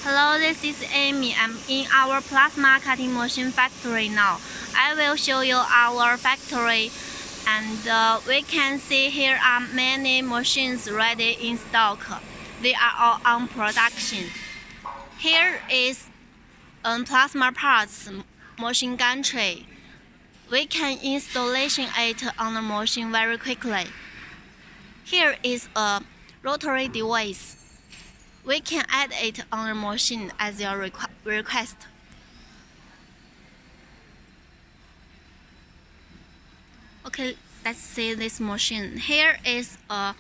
Hello, this is Amy. I'm in our plasma cutting machine factory now. I will show you our factory, and we can see here are many machines ready in stock. They are all on production. Here is plasma parts machine gantry. We can installation it on the machine very quickly. Here is a rotary device. We can add it on the machine as your request. Okay, let's see this machine. Here is a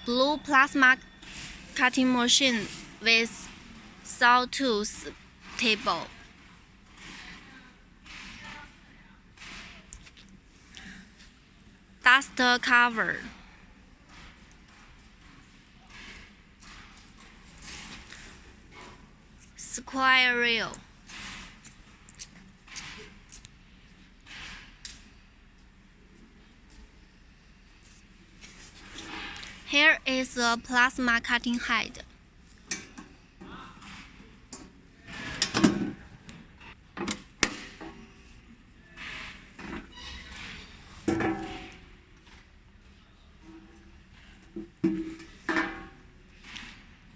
blue plasma cutting machine with sawtooth table. Dust cover. Square reel. Here is a plasma cutting head.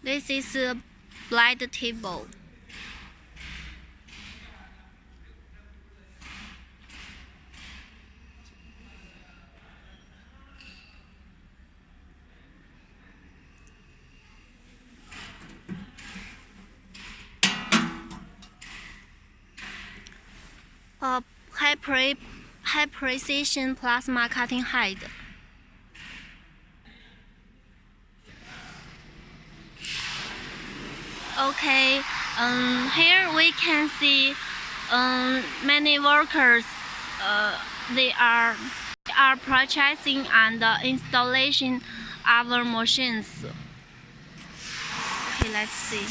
This is a blade table. A high precision plasma cutting head. Okay, here we can see many workers. They are purchasing and installation our machines. Okay, let's see.